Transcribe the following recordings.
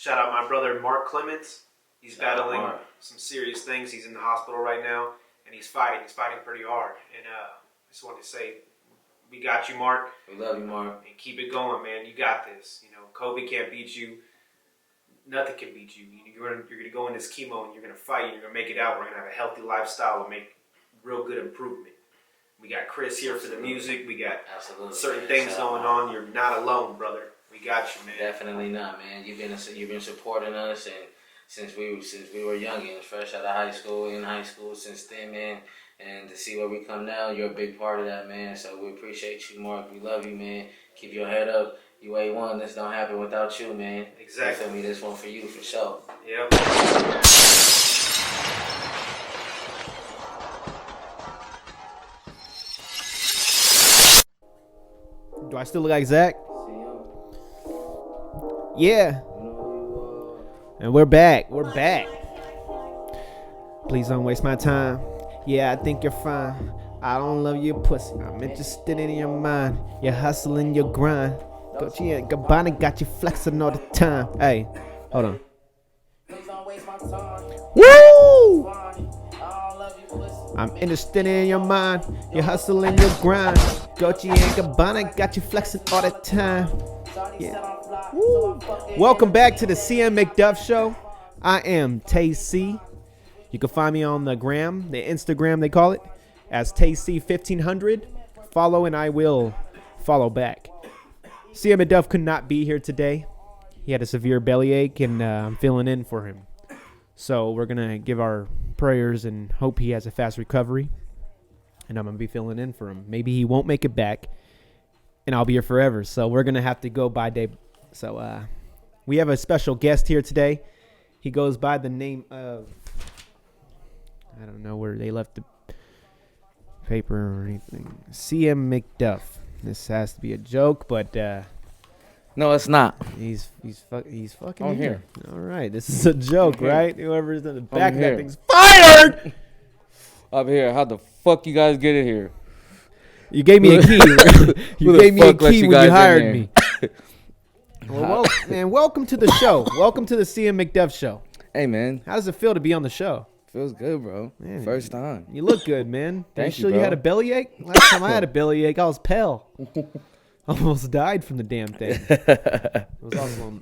Shout out my brother Mark Clements. He's battling some serious things. He's in the hospital right now, and he's fighting. He's fighting pretty hard. And I just wanted to say, we got you, Mark. We love you, Mark. And keep it going, man. You got this. You know, COVID can't beat you. Nothing can beat you. You're gonna go in this chemo, and you're gonna fight. And you're gonna make it out. We're gonna have a healthy lifestyle and make real good improvement. We got Chris here for the music. We got certain things going on. You're not alone, brother. We got you, man. Definitely not, man. You've been supporting us, and since we were youngins, fresh out of high school, in high school since then, man. And to see where we come now, you're a big part of that, man. So we appreciate you, Mark. We love you, man. Keep your head up. You A1. This don't happen without you, man. Exactly. You feel me? This one for you, for sure. Yep. Do I still look like Zach? Yeah. And we're back. We're back. Please don't waste my time. Yeah, I think you're fine. I don't love your pussy. I'm interested in your mind. You're hustling your grind. Gucci and Gabbana got you flexing all the time. Hey, hold on. Woo! I'm interested in your mind. You're hustling your grind. Gucci and Gabbana got you flexing all the time. Yeah. Woo. Welcome back to the MCDUFF show. I am TAY-C. You can find me on the gram, the Instagram they call it, as TAY-C 1500. Follow and I will follow back. MCDUFF could not be here today. He had a severe bellyache, and I'm filling in for him. So we're going to give our prayers and hope he has a fast recovery. And I'm going to be filling in for him. Maybe he won't make it back, and I'll be here forever. So we're going to have to go by day. So we have a special guest here today. He goes by the name of, I don't know where they left the paper or anything. MCDUFF. This has to be a joke, but no, it's not. He's fucking I'm here. All right, this is a joke, right? Whoever's in the back of that here. thing's fired. I'm here. How the fuck you guys get in here? You gave me a key. You gave me a key when you hired me. Well, man, welcome to the show. Welcome to the MCDUFF show. Hey, man. How does it feel to be on the show? Feels good, bro. Man, First time. You look good, man. Thank you you, you bro. had a bellyache? Last time I had a bellyache, I was pale. Almost died from the damn thing. It was also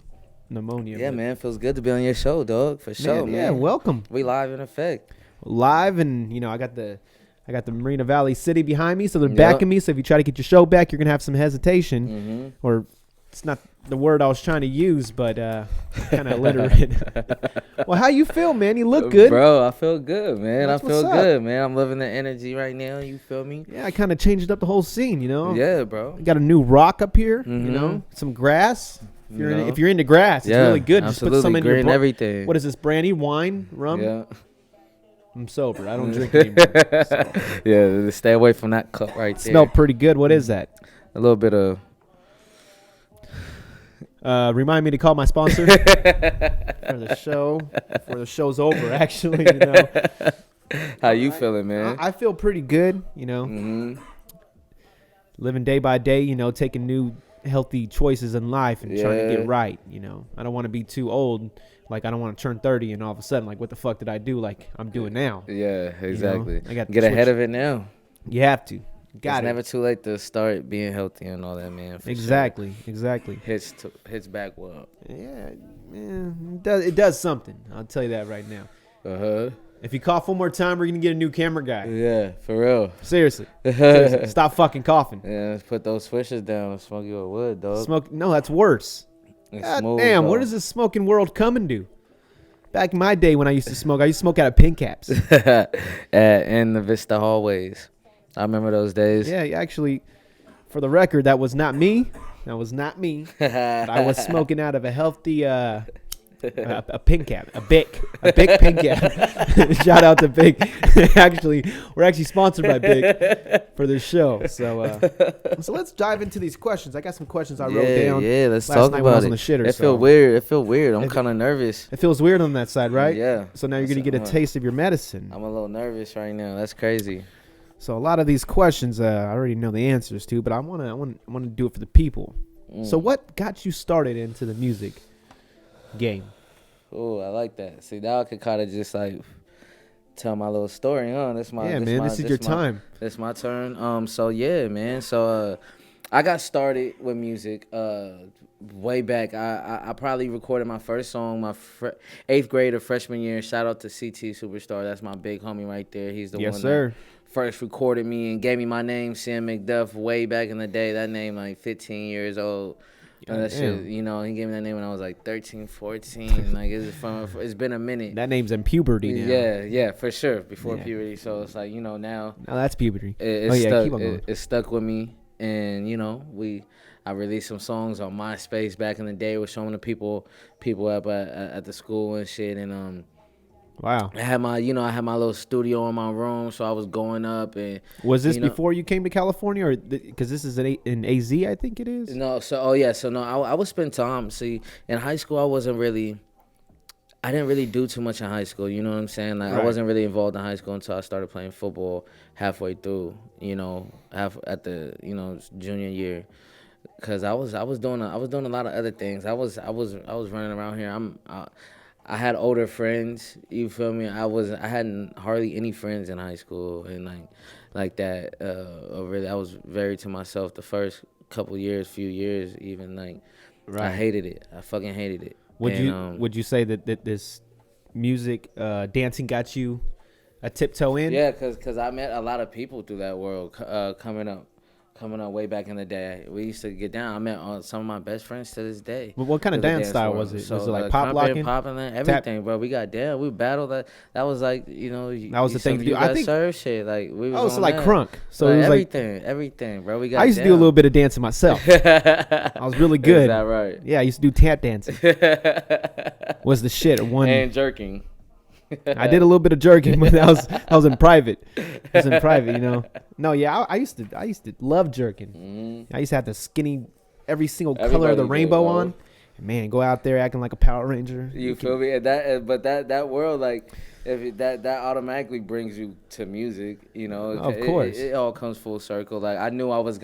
pneumonia. Yeah, man. Feels good to be on your show, dog. For sure, man. Yeah, welcome. We live in effect. Live, and I got the Marina Valley City behind me, so they're backing me. So if you try to get your show back, you're gonna have some hesitation, or it's not the word I was trying to use, but kind of illiterate. Well, how you feel, man? You look good, Bro, I feel good, man. That's I feel what's up. good, man. I'm loving the energy right now. You feel me? Yeah, I kind of changed up the whole scene, Yeah, bro. Got a new rock up here, some grass. If you're into grass, it's really good. Just put some in your everything. What is this? Brandy, wine, rum? Yeah. I'm sober. I don't drink anymore. So. Yeah, stay away from that cup right there. Smell pretty good. What is that? A little bit of. Remind me to call my sponsor for the show before the show's over. Actually, How you feeling, man? I feel pretty good. Living day by day. Taking new healthy choices in life and trying to get right. I don't want to be too old. Like, I don't want to turn 30 and all of a sudden, like, what the fuck did I do? Like I'm doing now. Yeah, exactly. I got to get ahead of it now. You have to. It's never too late to start being healthy and all that, man. Exactly. Hits back well. Yeah, it does something. I'll tell you that right now. If you cough one more time, we're gonna get a new camera guy. Yeah, for real. Seriously. Stop fucking coughing. Yeah, let's put those switches down and smoke you a wood, dog. No, that's worse. God damn, where does this smoking world come and do? Back in my day when I used to smoke out of pin caps. In the Vista hallways. I remember those days. Yeah, actually, for the record, that was not me. But I was smoking out of a healthy a pin cap, a Bic pin cap. Shout out to Bic. We're actually sponsored by Bic for this show. So let's dive into these questions. I got some questions I wrote down. Yeah, let's last talk night when I was about on the shitter. It feel weird. I'm kind of nervous. It feels weird on that side, right? Yeah. So now you're gonna get a taste of your medicine. I'm a little nervous right now. That's crazy. So a lot of these questions I already know the answers to, but I want to do it for the people. So what got you started into the music? game. Oh, I like that. See, now I could kind of just like tell my little story, huh? Yeah, man, this is your time. This my turn. So yeah, man. So I got started with music way back. I probably recorded my first song my 8th grade or freshman year. Shout out to CT Superstar. That's my big homie right there. He's the Yes, one sir. that first recorded me and gave me my name, MCDUFF, way back in the day. That name, like 15 years old. And that shit, you know, he gave me that name when I was like 13, 14. Like, it's been a minute. That name's in puberty now. Yeah, for sure. Before puberty. So it's like, you know, now. Now that's puberty. It's keep stuck, on going. it's stuck with me. And, you know, I released some songs on MySpace back in the day. Was showing the people up at the school and shit. And Wow. I had my little studio in my room, so I was going up and. Was this before you came to California, or because this is in AZ, I think it is? No, I would spend time. See, in high school, I didn't really do too much in high school. You know what I'm saying? Like, Right. I wasn't really involved in high school until I started playing football halfway through. You know, at the junior year. Cause I was doing a lot of other things. I was running around here. I had older friends. You feel me? I hadn't hardly any friends in high school, and like that. Really, I was very to myself the first few years, even like. Right. I hated it. I fucking hated it. Would you say that this music dancing got you a tiptoe in? Yeah, cause I met a lot of people through that world coming up way back in the day. We used to get down. I met some of my best friends to this day. Well, what kind of dance style was it? So, was it like pop locking? Popping, everything, bro. We got down. We battled that. That was like, that was the thing to do. I think serve shit. Like we was. Oh, so like crunk. So like, it was everything, bro. We got. I used to do a little bit of dancing myself. I was really good. Is that right? Yeah, I used to do tap dancing. Was the shit and jerking. I did a little bit of jerking, but that was in private. It was in private, you know. No, yeah, I used to love jerking. Mm-hmm. I used to have the skinny, every single color of the rainbow on. And man, go out there acting like a Power Ranger. You feel me? And that world, like, that automatically brings you to music. You know, of course, it all comes full circle. Like, I knew I was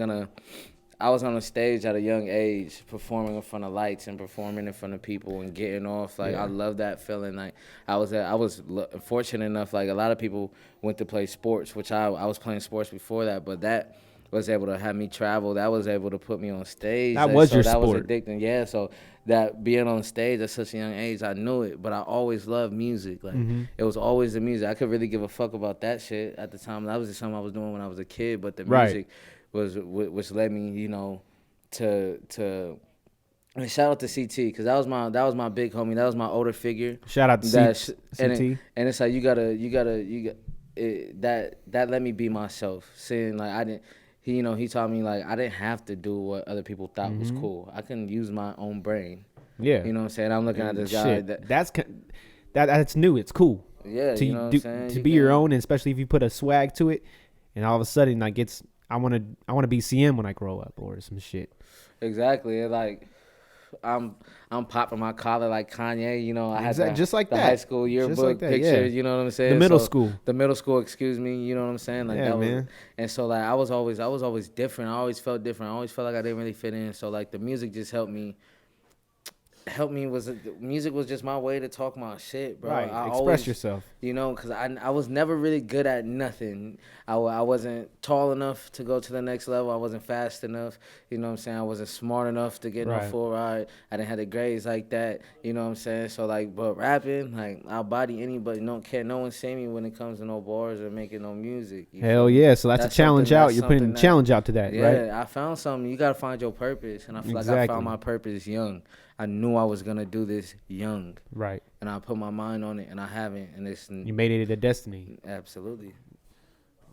on a stage at a young age, performing in front of lights and performing in front of people and getting off. Like, I love that feeling. Like, I was fortunate enough. Like, a lot of people went to play sports, which I was playing sports before that, but that was able to have me travel. That was able to put me on stage. That was your sport. That was addicting. Yeah, so that being on stage at such a young age, I knew it, but I always loved music. Like, it was always the music. I could really give a fuck about that shit at the time. That was just something I was doing when I was a kid, but the music was which led me, you know, to and shout out to CT, because that was my big homie. That was my older figure. Shout out to CT. And it's like you gotta that let me be myself. Seeing like I didn't. He taught me like I didn't have to do what other people thought was cool. I can use my own brain. Yeah. You know what I'm saying? I'm looking at this guy. That's new. It's cool. Yeah. To you know what I'm saying? To be your own, and especially if you put a swag to it, and all of a sudden like I want to be CM when I grow up or some shit. Exactly. And like I'm popping my collar like Kanye. You know, I had just like the that. high school yearbook picture. You know what I'm saying? The middle school. Excuse me. You know what I'm saying? Like yeah, that was, man. And so like I was always different. I always felt different. I always felt like I didn't really fit in. So like the music just helped me. Music was just my way to talk my shit, bro. Right, express yourself. You know, because I was never really good at nothing. I wasn't tall enough to go to the next level. I wasn't fast enough. You know what I'm saying? I wasn't smart enough to get no full ride. I didn't have the grades like that. You know what I'm saying? So, like, but rapping, like, I'll body anybody. Can't no one see me when it comes to no bars or making no music. Hell yeah. So that's a challenge out. You're putting a challenge out to that, right? Yeah, I found something. You got to find your purpose. And I feel like I found my purpose young. I knew I was gonna do this young, right? And I put my mind on it, and I haven't. And you made it a destiny. Absolutely.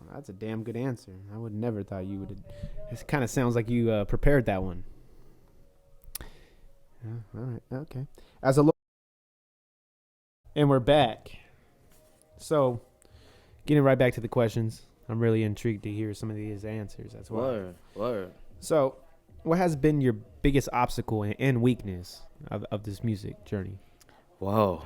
Well, that's a damn good answer. I would never thought you would. It kind of sounds like you prepared that one. All right. Okay. And we're back. So, getting right back to the questions, I'm really intrigued to hear some of these answers as well. Word. So, what has been your biggest obstacle and weakness of this music journey? Whoa.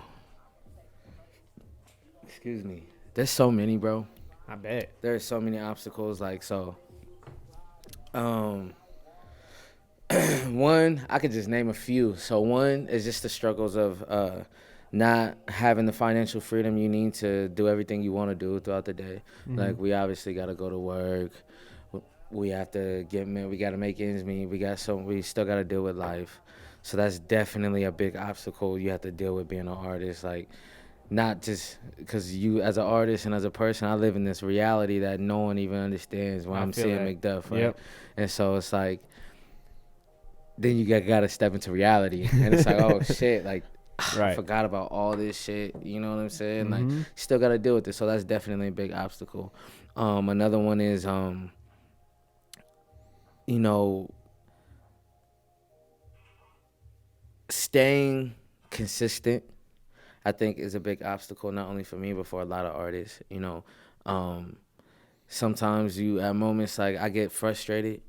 Excuse me. There's so many, bro. I bet. There's so many obstacles. Like, so, One, I could just name a few. So one is just the struggles of not having the financial freedom you need to do everything you want to do throughout the day. Like we obviously got to go to work. We have to we got to make ends meet. We still got to deal with life. So that's definitely a big obstacle you have to deal with being an artist. Like, not just because you, as an artist and as a person, I live in this reality that no one even understands when I'm seeing MCDUFF, right? Yep. And so it's like, then you got to step into reality. And it's like, oh, shit, like, I forgot about all this shit. You know what I'm saying? Like, you still got to deal with it. So that's definitely a big obstacle. Another one is, you know, staying consistent, I think, is a big obstacle, not only for me, but for a lot of artists. You know, sometimes at moments, like, I get frustrated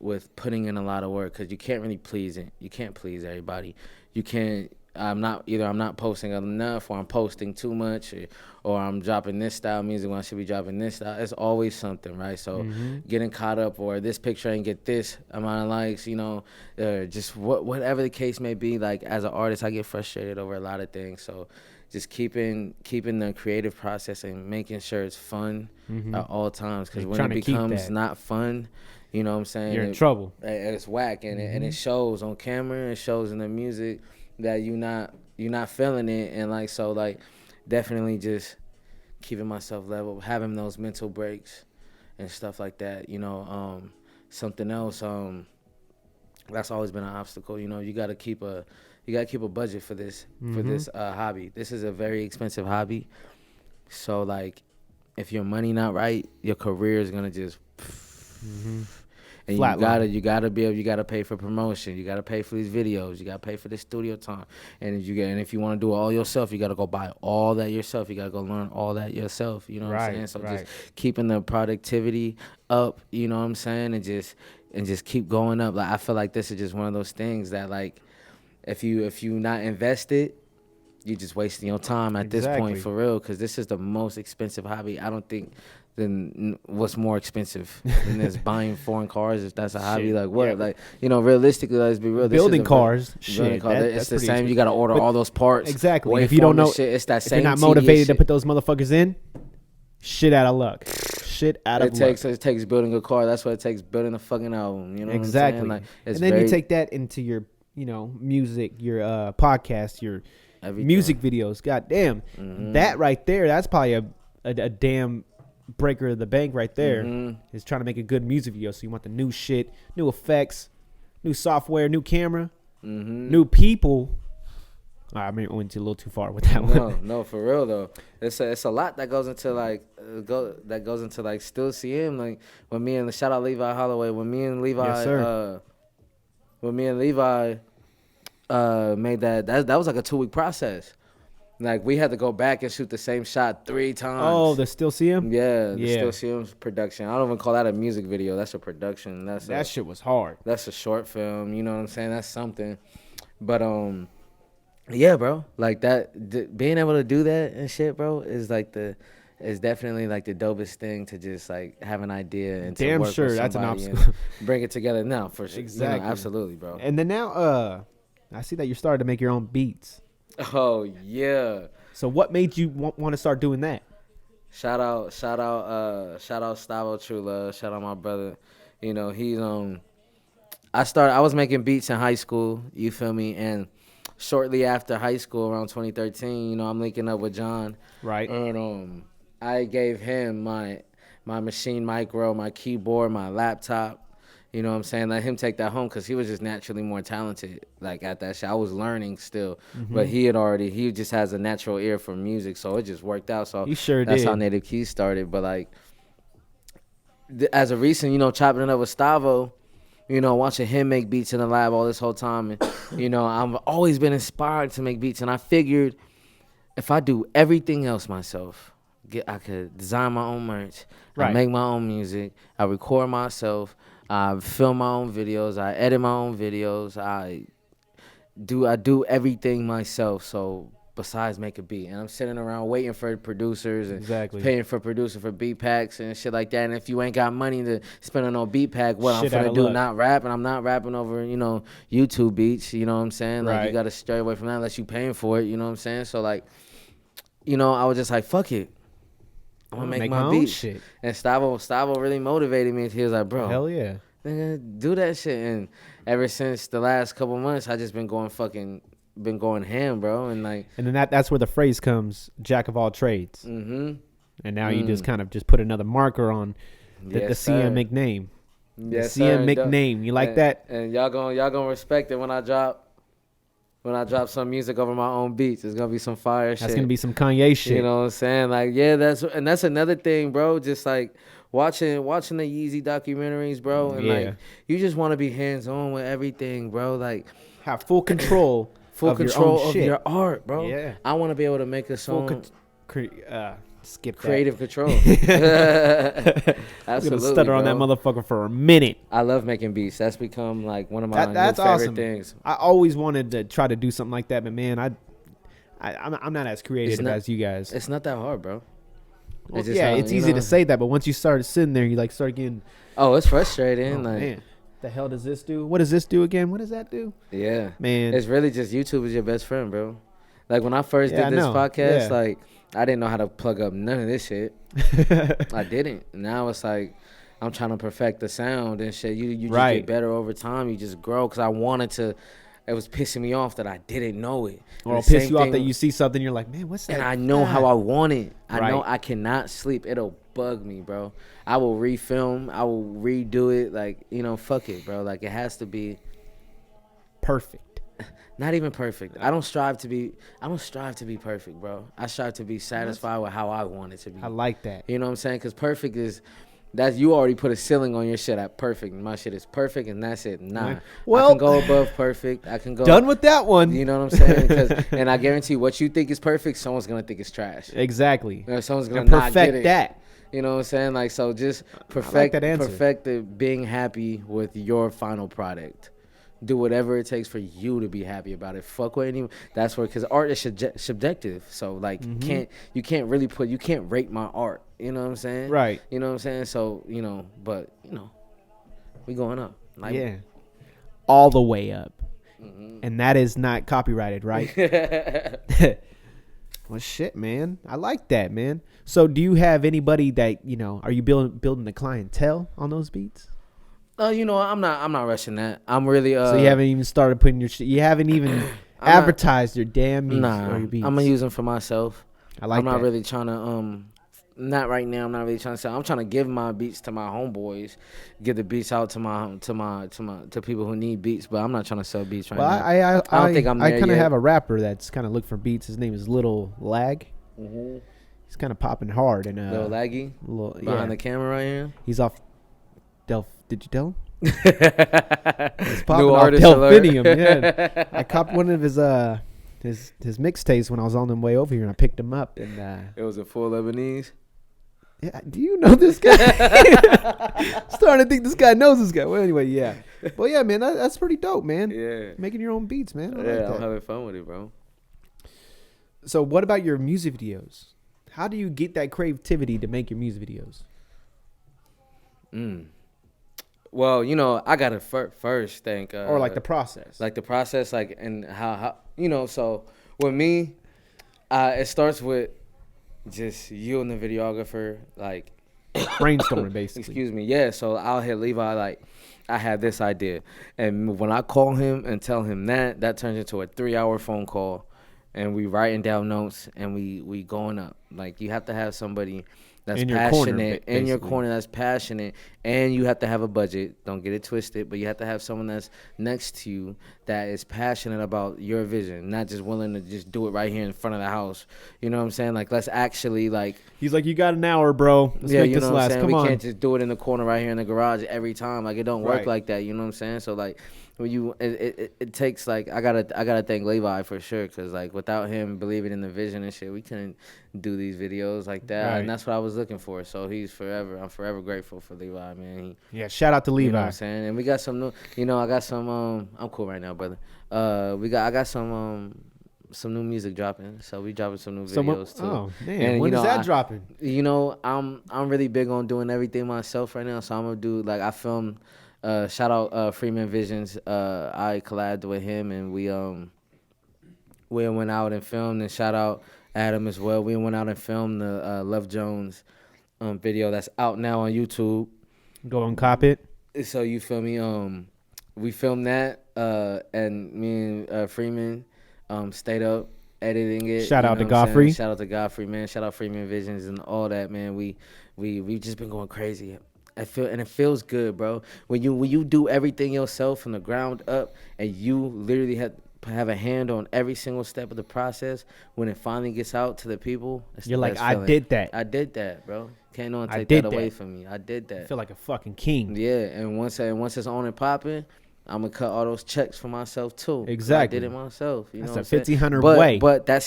with putting in a lot of work because you can't really please it. You can't please everybody. You can't. I'm not posting enough, or I'm posting too much, or I'm dropping this style music when I should be dropping this style. It's always something, right? So getting caught up, or this picture ain't get this amount of likes, you know, just whatever the case may be. Like, as an artist, I get frustrated over a lot of things. So just keeping the creative process and making sure it's fun at all times, because when it becomes not fun, you know what I'm saying, you're in trouble. It's whack, and it shows on camera, it shows in the music that you're not feeling it. And like, so like, definitely just keeping myself level, having those mental breaks and stuff like that, you know. Something else that's always been an obstacle, you know. You got to keep a budget for this hobby. This is a very expensive hobby, so like, if your money not right, your career is gonna just and you gotta pay for promotion. You gotta pay for these videos. You gotta pay for the studio time. And if you want to do it all yourself, you gotta go buy all that yourself. You gotta go learn all that yourself. You know what I'm saying? So just keeping the productivity up. You know what I'm saying? And just keep going up. Like, I feel like this is just one of those things that, like, if you not invested, you're just wasting your time at this point, for real. Because this is the most expensive hobby. I don't think. Then what's more expensive than this? Buying foreign cars, if that's a hobby? Like, what? Like, you know, realistically, let's be real. Building cars, it's the same. You got to order all those parts. Exactly. If you don't know, it's that if same. you're not motivated to put those motherfuckers in, shit out of luck. Shit out of luck. It takes building a car. That's what it takes building a fucking album. You know exactly. what I'm saying? Like, and then you take that into your, you know, music, your podcast, your music videos. God damn, that right there. That's probably a damn breaker of the bank right there. Is trying to make a good music video. So you want the new shit, new effects, new software, new camera, new people. I mean, I went a little too far with that one. No, for real though. It's a lot that goes into like still CM. Like, when me and shout out Levi Holloway. When me and Levi, made that was like a 2-week process. Like, we had to go back and shoot the same shot 3 times. Oh, the Still See Him? Yeah, the Still See Him's production. I don't even call that a music video. That's a production. That shit was hard. That's a short film. You know what I'm saying? That's something. But yeah, bro. Like, that being able to do that and shit, bro, is definitely like the dopest thing, to just like have an idea and to damn work sure with that's an somebody obstacle. and bring it together. Now, for sure. Exactly. You know, absolutely, bro. And then now, I see that you started to make your own beats. Oh yeah. So what made you want to start doing that? Shout out Stavo True Love. Shout out my brother. You know, he's I was making beats in high school, you feel me? And shortly after high school, around 2013, you know, I'm linking up with John. Right. And I gave him my Machine Micro, my keyboard, my laptop. You know what I'm saying? Let him take that home, because he was just naturally more talented. Like, at that shit, I was learning still, but he just has a natural ear for music, so it just worked out. So he sure that's did. how Native Keys started. But like, as a recent, you know, chopping it up with Stavo, you know, watching him make beats in the lab all this whole time, and you know, I've always been inspired to make beats, and I figured if I do everything else myself, I could design my own merch, I make my own music, I record myself. I film my own videos. I edit my own videos. I do everything myself. So besides make a beat. And I'm sitting around waiting for producers and Exactly. paying for producer for beat packs and shit like that. And if you ain't got money to spend on no beat pack, what Shit I'm outta finna do? luck. Not rap, and I'm not rapping over, you know, YouTube beats. You know what I'm saying? Like, Right. you gotta stray away from that unless you paying for it. You know what I'm saying? So like, you know, I was just like, fuck it. I'm gonna make my own beats. shit. And Stavo really motivated me. He was like, bro, Hell yeah. nigga, do that shit. And ever since the last couple months, I just been going ham, bro. And like, And then that's where the phrase comes, jack of all trades. mm-hmm. And now you just kind of just put another marker on the Yes, CM sir. McName. Yes, the CM sir. McName. You like and, that? And y'all gonna respect it when I drop some music over my own beats. It's gonna be some fire shit. That's gonna be some Kanye shit. You know what I'm saying? Like, yeah, that's another thing, bro. Just like watching the Yeezy documentaries, bro, and Yeah. like you just want to be hands on with everything, bro. Like Have full control. full of control your own of shit. your art, bro. Yeah. I want to be able to make a Full song. skip that. Creative control. I'm gonna Absolutely, stutter on that bro. motherfucker for a minute. I love making beats. That's become like one of my That's new favorite awesome. things. I always wanted to try to do something like that, but man, I'm not as creative not- as you guys. It's not that hard, bro. Well, It's just yeah, how, it's you easy know- to say that, but once you start sitting there, you like start getting. Oh, it's frustrating. Oh, like, man, the hell does this do? What does this do again? What does that do? yeah, Man, it's really just YouTube is your best friend, bro. Like when I first Yeah, I did this know. podcast, Yeah. like I didn't know how to plug up none of this shit. I didn't. Now it's like I'm trying to perfect the sound and shit. You just Right. get better over time. You just grow. Cause I wanted to. It was pissing me off that I didn't know it. or And it'll the piss same you off thing- that you see something, you're like, man, what's that? And I know how I want it. I know Right. I cannot sleep. It'll bug me, bro. I will refilm. I will redo it. Like, you know, fuck it, bro. Like, it has to be Perfect. not even perfect. I don't strive to be perfect, bro. I strive to be satisfied with how I want it to be. I like that. You know what I'm saying? Because perfect is, that's, you already put a ceiling on your shit at perfect. My shit is perfect and that's it. Nah. Well- I can go above perfect. I can go. Done with that one. You know what I'm saying? 'Cause- and I guarantee what you think is perfect, someone's going to think it's trash. Exactly. Or someone's going And to not get perfect it. that. You know what I'm saying? Like, so just like that answer. perfect the being happy with your final product. Do whatever it takes for you to be happy about it. Fuck with anyone. That's where, because art is subjective. So like, Mm-hmm. you can't rate my art. You know what I'm saying? Right. You know what I'm saying? So, you know, but you know, we going up. Like, Yeah. All the way up. And that is not copyrighted, right? Well, shit, man. I like that, man. So do you have anybody that, you know, are you building the clientele on those beats? you know, I'm not rushing that. I'm really So you haven't even started putting your shit. You haven't even advertised your damn music Nah, or your beats. I'm gonna use them for myself. I like I'm not that. really trying to not right now. I'm not really trying to sell. I'm trying to give my beats to my homeboys, give the beats out to people who need beats. But I'm not trying to sell beats right Well, now. I don't think I'm I there kind of yet. have a rapper that's kind of looking for beats. His name is Little Lag. He's kind of popping hard and Little laggy yeah. behind the camera right here. He's off. Did you tell him? He's popping New off artist alert. Delphinium. Yeah, I copped one of his mixtapes when I was on the way over here, and I picked him up. And It was a full Lebanese. yeah, do you know this guy? Starting to think this guy knows this guy. Well, anyway, yeah. Well, yeah, man, that's pretty dope, man. Yeah, Making your own beats, man. I like yeah. that. I'm having fun with it, bro. So, what about your music videos? How do you get that creativity to make your music videos? Well, you know, I gotta first think, Or like the process? like the process, like, and how you know. So with me, it starts with just you and the videographer, like, brainstorming, basically. excuse me, yeah. So I'll hit Levi, like, I have this idea, and when I call him and tell him that turns into a 3-hour phone call, and we writing down notes, and we going up. Like, you have to have somebody that's In your corner, passionate in your basically. corner, that's passionate, and you have to have a budget. Don't get it twisted, but you have to have someone that's next to you that is passionate about your vision, not just willing to just do it right here in front of the house. You know what I'm saying? Like, let's actually, like, He's like, you got an hour, bro. Let's make you this know what I'm last. saying? Come We on. can't just do it in the corner right here in the garage every time. Like, it don't work Right. like that. You know what I'm saying? So, like, when it takes, like, I gotta thank Levi for sure, because, like, without him believing in the vision and shit, we couldn't do these videos like that. Right. And that's what I was looking for. So I'm forever grateful for Levi, man. Yeah, shout out to You know what Levi. I'm saying? And we got some new, you know, I got some, I'm cool right now, brother. I got some new music dropping. So we dropping some new So videos too. oh man, And, when you is know, that dropping? You know, I'm really big on doing everything myself right now. So I'm gonna do like I filmed. Shout out Freeman Visions. I collabed with him and we went out and filmed. And shout out Adam as well. We went out and filmed the Love Jones video that's out now on YouTube. Go and cop it. So you feel me? We filmed that, and me and Freeman stayed up editing it. Shout out to what I'm saying? Godfrey. Shout out to Godfrey, man. Shout out Freeman Visions and all that, man. We just been going crazy. It feels good, bro. When you do everything yourself from the ground up, and you literally have a hand on every single step of the process. When it finally gets out to the people, it's You're the like, best I feeling. did that. I did that, bro. Can't no one I take did that away that. from me. I did that. I feel like a fucking king. Yeah, and once it's on and popping, I'm gonna cut all those checks for myself too. Exactly. I did it myself. You That's know a what I'm saying? $1,500 way. But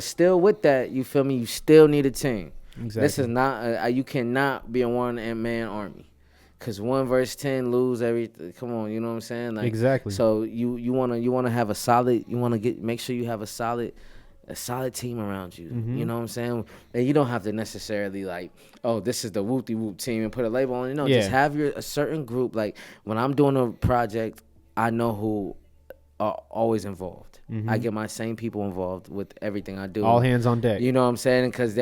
still with that, you feel me? You still need a team. Exactly. This is not you cannot be a one-man army, cause 1 versus 10 lose everything. Come on, you know what I'm saying? Like, Exactly. So you wanna have a solid. You wanna make sure you have a solid team around you. Mm-hmm. You know what I'm saying? And you don't have to necessarily like, oh, this is the whoop-de-whoop team and put a label on it. No, Yeah. just have a certain group. Like when I'm doing a project, I know who are always involved. Mm-hmm. I get my same people involved with everything I do. All hands on deck. You know what I'm saying? Because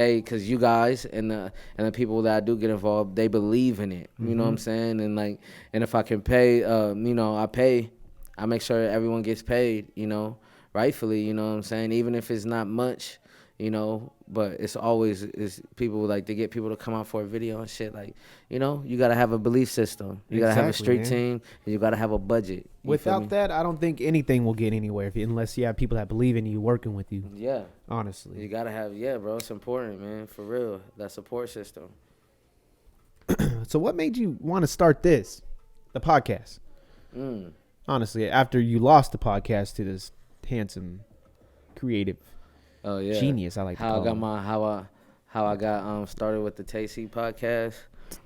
you guys and the people that I do get involved, they believe in it. You know what I'm saying? And if I can pay, I pay. I make sure everyone gets paid. Rightfully. You know what I'm saying? Even if it's not much. But it's always people like to get people to come out for a video and shit. Like, you gotta have a belief system. You gotta have a street team, and you gotta have a budget. Without that, I don't think anything will get anywhere unless you have people that believe in you working with you. Yeah, honestly, you gotta have. Yeah, bro, it's important, man. For real, that support system. So, what made you want to start the podcast? Honestly, after you lost the podcast to this handsome, creative. Oh yeah, genius. I like how I got started with the TAY-C podcast.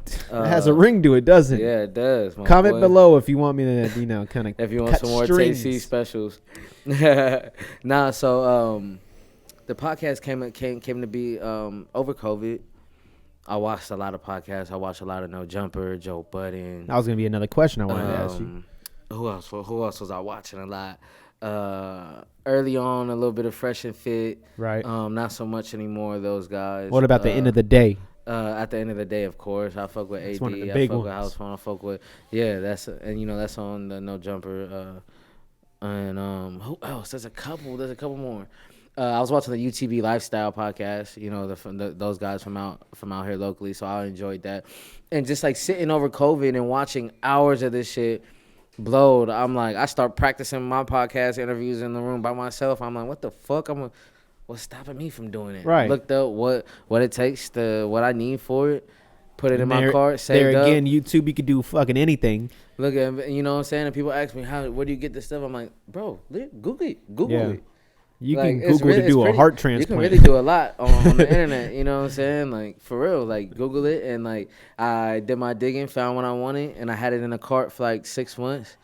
It has a ring to it, doesn't it? Yeah, it does. Comment below if you want me to, kind of. If you want some more TAY-C specials. Nah, so the podcast came to be over COVID. I watched a lot of podcasts. I watched a lot of No Jumper, Joe Budden. That was gonna be another question I wanted to ask you. Who else was I watching a lot? Early on, a little bit of Fresh and Fit. Right. Not so much anymore of those guys. What about the end of the day? At the end of the day, of course, I fuck with AD. That's one of the I big fuck ones. with House Phone. I fuck with that's on the No Jumper. And who else? There's a couple more. I was watching the UTV Lifestyle podcast. Those guys from out here locally. So I enjoyed that, and just like sitting over COVID and watching hours of this shit. Blowed. I'm like, I start practicing my podcast interviews in the room by myself. I'm like, what the fuck? What's stopping me from doing it? Right. Looked up what it takes what I need for it. Put it in my cart. Saved there up. again, YouTube, you could do fucking anything. Look at, you know what I'm saying? And people ask me, where do you get this stuff? I'm like, bro, Google it. You Like, can Google to do a heart transplant. You can really do a lot on the internet, you know what I'm saying? Like, for real, like, Google it, and, like, I did my digging, found what I wanted, and I had it in a cart for, like, 6 months.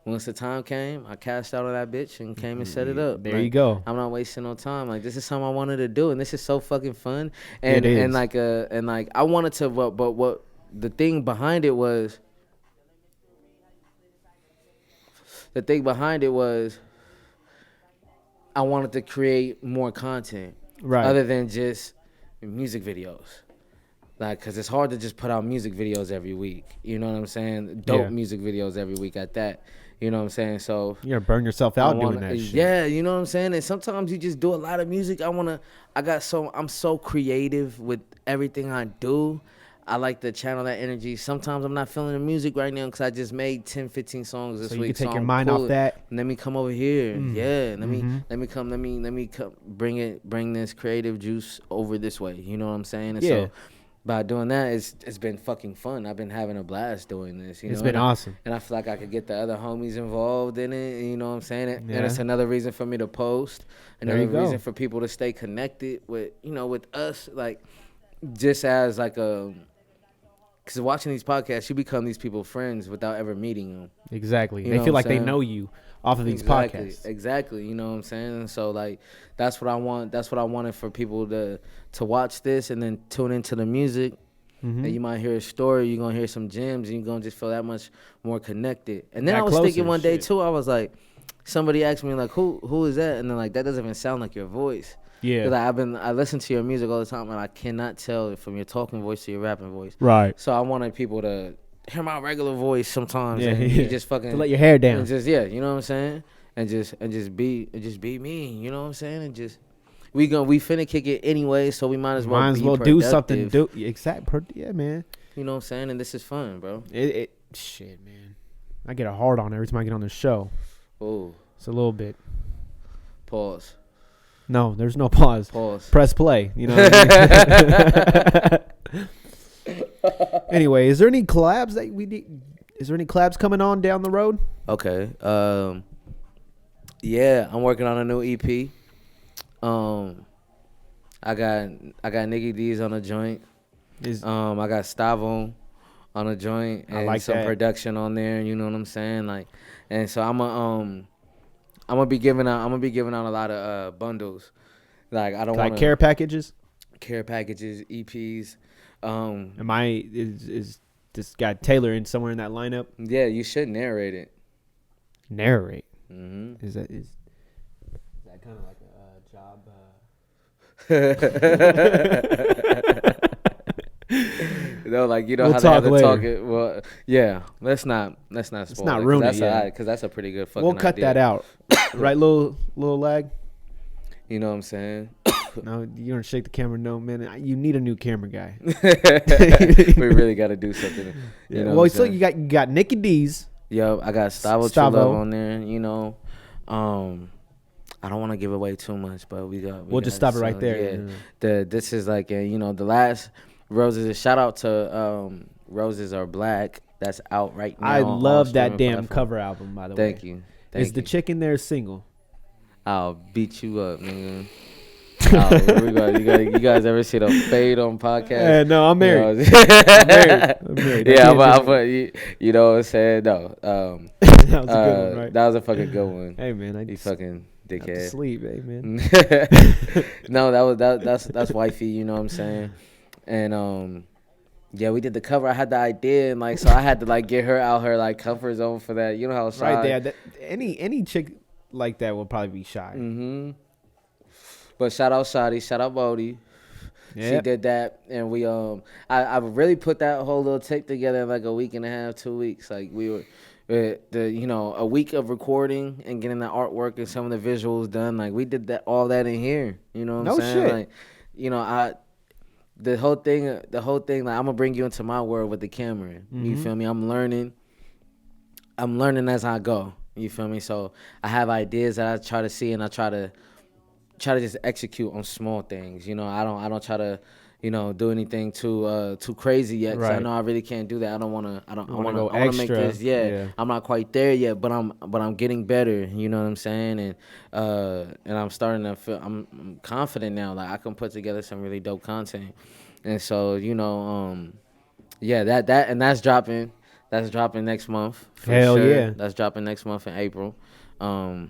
Once the time came, I cashed out on that bitch and came and set it up. There you go. I'm not wasting no time. Like, this is something I wanted to do, and this is so fucking fun. And it is. and I wanted to, but what the thing behind it was, I wanted to create more content, Right. other than just music videos. Like, because it's hard to just put out music videos every week. You know what I'm saying? Dope music videos every week at that. You know what I'm saying? So you're gonna burn yourself out doing that shit. Yeah, you know what I'm saying? And sometimes you just do a lot of music. I'm so creative with everything I do. I like to channel that energy. Sometimes I'm not feeling the music right now because I just made 10, 15 songs this So week. you can take your I'm mind off that. And let me come over here. Yeah. Let me come bring this creative juice over this way. You know what I'm saying? And so by doing that, it's been fucking fun. I've been having a blast doing this. It's been awesome. And I feel like I could get the other homies involved in it. You know what I'm saying? And Yeah. it's another reason for me to post. There Another you go. reason for people to stay connected with us. Like, just as like a... Because watching these podcasts, you become these people's friends without ever meeting them. Exactly. You They know feel what like I'm they saying? know you. off of these Exactly, podcasts. exactly. You know what I'm saying? And so like that's what I want. That's what I wanted for people to watch this and then tune into the music. Mm-hmm. And you might hear a story. You're gonna hear some gems, and you're gonna just feel that much more connected. And then That I was closer, thinking one day shit. too. I was like, somebody asked me like, who is that? And then like that doesn't even sound like your voice. Yeah. 'Cause I listen to your music all the time, and I cannot tell from your talking voice to your rapping voice. Right. So I wanted people to hear my regular voice sometimes, Yeah, and yeah. you just fucking To let your hair down. and just you know what I'm saying, and just be me, you know what I'm saying, and just we finna kick it anyway, so we might as well be do productive, something. Yeah, man. you know what I'm saying, and this is fun, bro. Shit, man. I get a hard on every time I get on the show. Oh, It's a little bit. pause. No, there's no pause. Pause. Press play. You know what I mean? Anyway, is there any collabs that we need? Is there any collabs coming on down the road? Okay. Yeah, I'm working on a new EP. I got Nicky D's on a joint. I got Stavo on a joint and I like some that. production on there. You know what I'm saying? Like, and so I'm gonna be giving out a lot of bundles. Like I don't want care packages. care packages, EPs. Is this guy Taylor in somewhere in that lineup? Yeah, you should narrate it. Narrate. Mm-hmm. Is that kind of like a job? No, like you know We'll how they have talk to later. talk it. Well, yeah, let's not spoil not it, ruin it, that's yeah. because that's a pretty good fucking We'll cut idea. that out. Right, little lag. You know what I'm saying? No, you don't shake the camera. No, man. You need a new camera guy. We really got to do something. You know Well, so you got Nicky D's. Yo, I got Stavo True Stavo. Love on there. You know, I don't want to give away too much, but We'll just stop it right there. Yeah. This is like the last Roses. Shout out to Roses Are Black. That's out right now. I on love all that streaming damn platforms. cover album, by the way. Thank you. Is the chick in there single? I'll beat you up, nigga. You guys ever see the Fade on podcast? No, I'm married. I'm married. I Yeah, can't but do you know what I'm saying? No. that was a good one, right? That was a fucking good one. Hey, man, I You just fucking have to dickhead. sleep, hey, man. No, that's wifey, you know what I'm saying? And yeah, we did the cover. I had the idea, and like, so I had to like get her out her like comfort zone for that. You know how shy. Right there. Any chick like that will probably be shy. Mm-hmm. But shout out Shadi, shout out Bodie. Yeah. She did that, and we I really put that whole little tape together in like a week and a half, 2 weeks. Like we were, a week of recording and getting the artwork and some of the visuals done. Like we did all that in here. You know what No I'm saying? shit. Like, the whole thing. Like I'm gonna bring you into my world with the camera. Mm-hmm. You feel me? I'm learning as I go. You feel me? So I have ideas that I try to see, and I try to just execute on small things. You know, I don't try to, do anything too crazy yet. 'Cause I Right. know I really can't do that. I want to go make extra. this. Yeah. I'm not quite there yet, but I'm getting better. You know what I'm saying? And I'm starting to feel I'm confident now. Like I can put together some really dope content. And so yeah, that's dropping. That's dropping next month. For Hell sure. yeah. That's dropping next month in April. So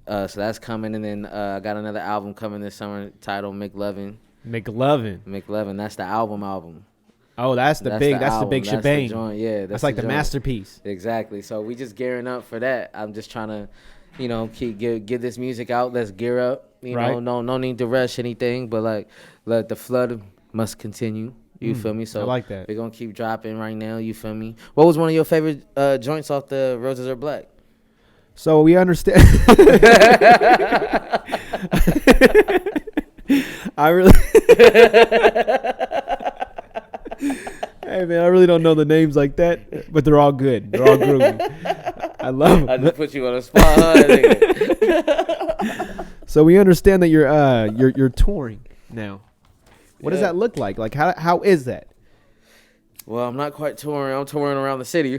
that's coming, and then I got another album coming this summer titled McLovin. McLovin. That's the album. Oh, that's the big album. shebang. The joint. Yeah, That's like the joint. masterpiece. Exactly. So we just gearing up for that. I'm just trying to, get this music out. Let's gear up. Right. No need to rush anything, but like let the flood must continue. You feel me? So I like that. We're gonna keep dropping right now. You feel me? What was one of your favorite joints off the Roses Are Black? So we understand. I really. Hey man, I really don't know the names like that, but they're all good. They're all groovy. I love I them. just put you on the spot, huh, nigga? So we understand that you're touring now. What does Yeah. that look like? Like how is that? Well, I'm not quite touring. I'm touring around the city.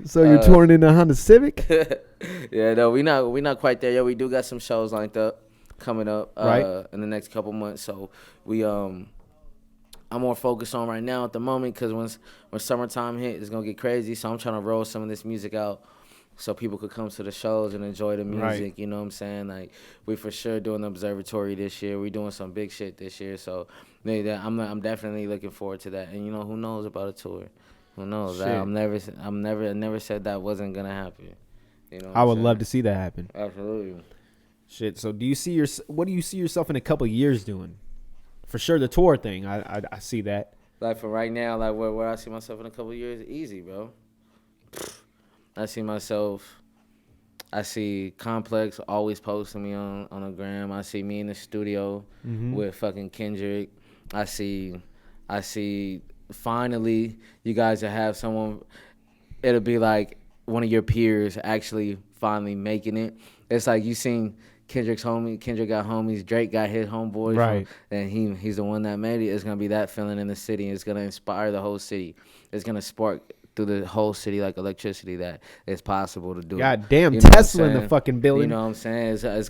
So you're touring in a Honda Civic? Yeah, no, we not quite there yet. We do got some shows lined up coming up Right. in the next couple months. So we I'm more focused on right now at the moment because when summertime hit, it's gonna get crazy. So I'm trying to roll some of this music out so people could come to the shows and enjoy the music. Right. You know what I'm saying? Like, we for sure doing the observatory this year. We doing some big shit this year. So I'm definitely looking forward to that. And who knows about a tour? Who knows? Shit. I never said that wasn't gonna happen. I would love to see that happen. Absolutely. Shit. So what do you see yourself in a couple years doing? For sure, the tour thing. I see that. Like for right now, like where I see myself in a couple of years, easy, bro. I see Complex always posting me on the gram. I see me in the studio with fucking Kendrick. I see finally you guys will have someone. It'll be like one of your peers actually finally making it. It's like you seen Kendrick got homies, Drake got his homeboys, right? And he's the one that made it. It's gonna be that feeling in the city. It's gonna inspire the whole city. It's gonna spark through the whole city like electricity that it's possible to do. God damn, Tesla in the fucking building. You know what I'm saying? It's